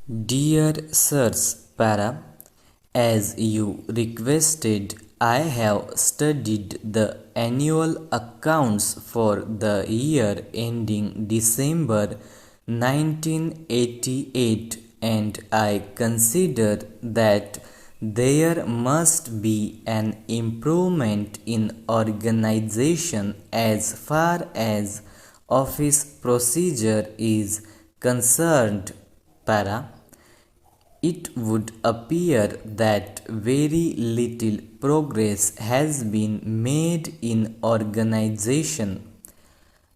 Dear Sirs, Para, as you requested, I have studied the annual accounts for the year ending December 1988, and I consider that there must be an improvement in organization as far as office procedure is concerned. Para, it would appear that very little progress has been made in organization.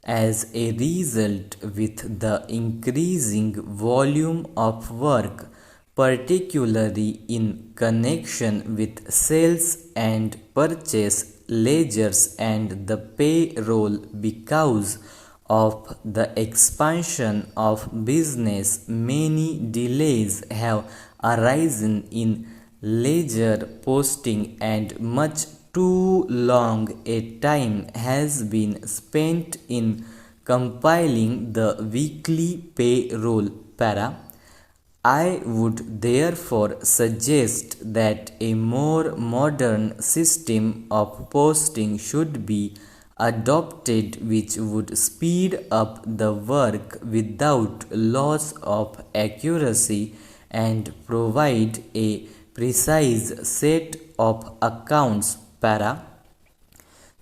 As a result, with the increasing volume of work, particularly in connection with sales and purchase ledgers and the payroll, because of the expansion of business, many delays have arisen in ledger posting, and much too long a time has been spent in compiling the weekly payroll. Para, I would therefore suggest that a more modern system of posting should be adopted, which would speed up the work without loss of accuracy and provide a precise set of accounts. Para,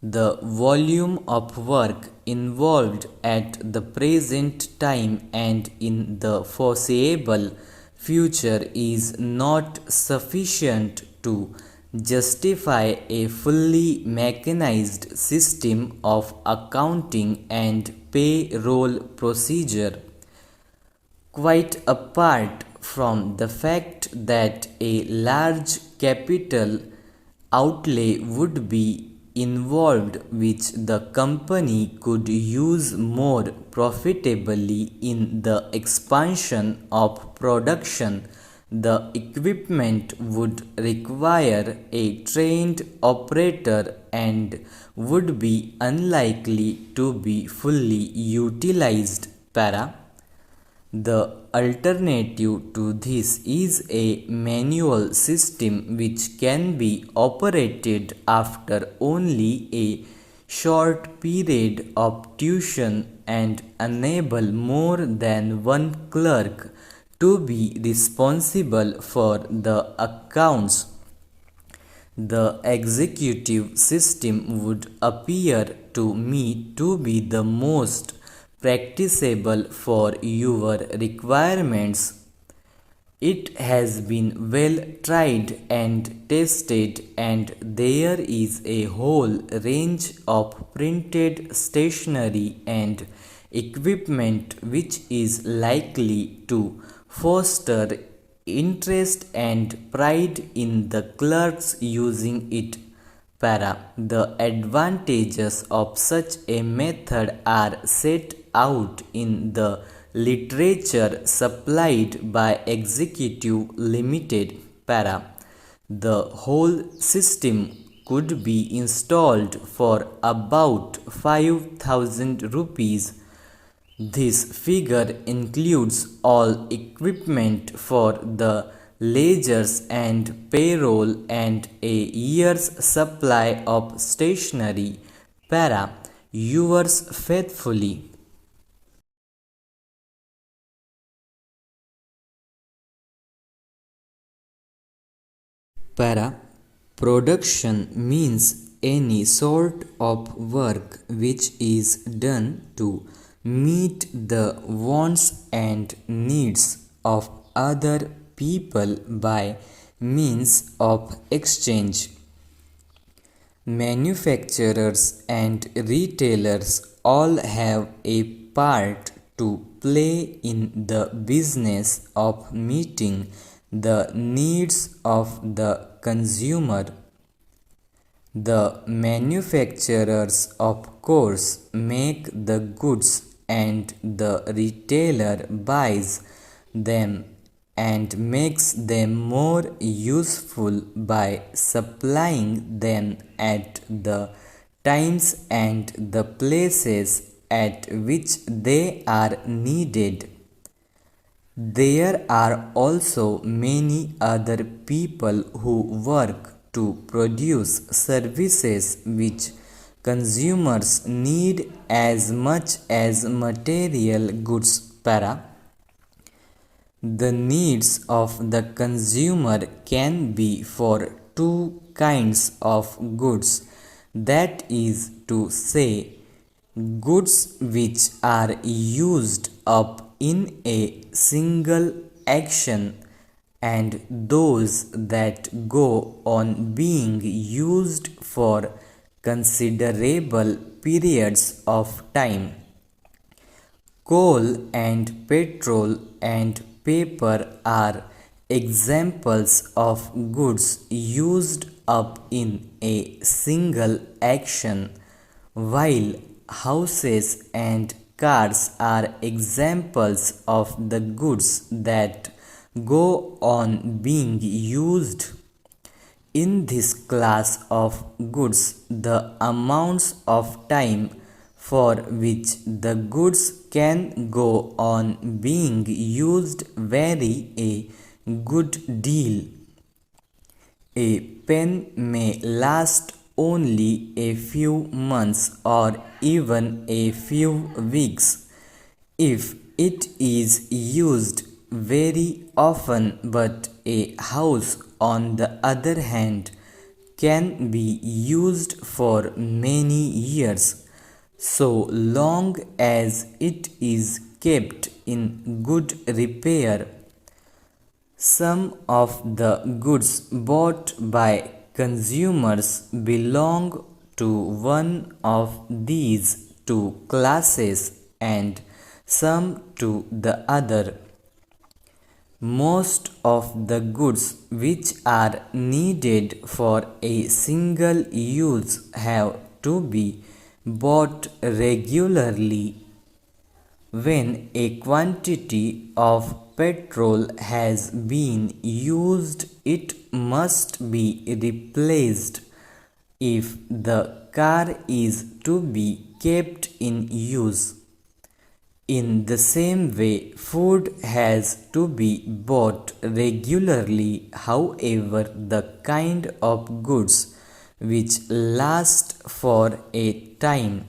the volume of work involved at the present time and in the foreseeable future is not sufficient to justify a fully mechanized system of accounting and payroll procedure. Quite apart from the fact that a large capital outlay would be involved, which the company could use more profitably in the expansion of production, the equipment would require a trained operator and would be unlikely to be fully utilized. Para, the alternative to this is a manual system which can be operated after only a short period of tuition and enable more than one clerk to be responsible for the accounts. The executive system would appear to me to be the most practicable for your requirements. It has been well tried and tested, and there is a whole range of printed stationery and equipment which is likely to foster interest and pride in the clerks using it. Para, the advantages of such a method are set out in the literature supplied by Executive Limited. Para, the whole system could be installed for about 5,000 rupees. This figure includes all equipment for the ledgers and payroll and a year's supply of stationery. Para, yours faithfully. Para, production means any sort of work which is done to meet the wants and needs of other people by means of exchange. Manufacturers and retailers all have a part to play in the business of meeting the needs of the consumer. The manufacturers, of course, make the goods and the retailer buys them and makes them more useful by supplying them at the times and the places at which they are needed. There are also many other people who work to produce services which consumers need as much as material goods. Para. The needs of the consumer can be for two kinds of goods, that is to say, goods which are used up in a single action and those that go on being used for considerable periods of time. Coal and petrol and paper are examples of goods used up in a single action, while houses and cars are examples of the goods that go on being used. In this class of goods, the amounts of time for which the goods can go on being used vary a good deal. A pen may last only a few months or even a few weeks if it is used very often, but a house, on the other hand, can be used for many years, so long as it is kept in good repair. Some of the goods bought by consumers belong to one of these two classes and some to the other. Most of the goods which are needed for a single use have to be bought regularly. When a quantity of petrol has been used, it must be replaced if the car is to be kept in use. In the same way, food has to be bought regularly. However, the kind of goods which last for a time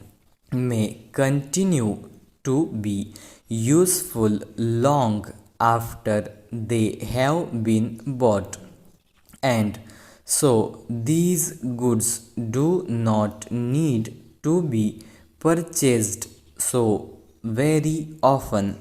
may continue to be useful long after they have been bought, and so these goods do not need to be purchased so very often.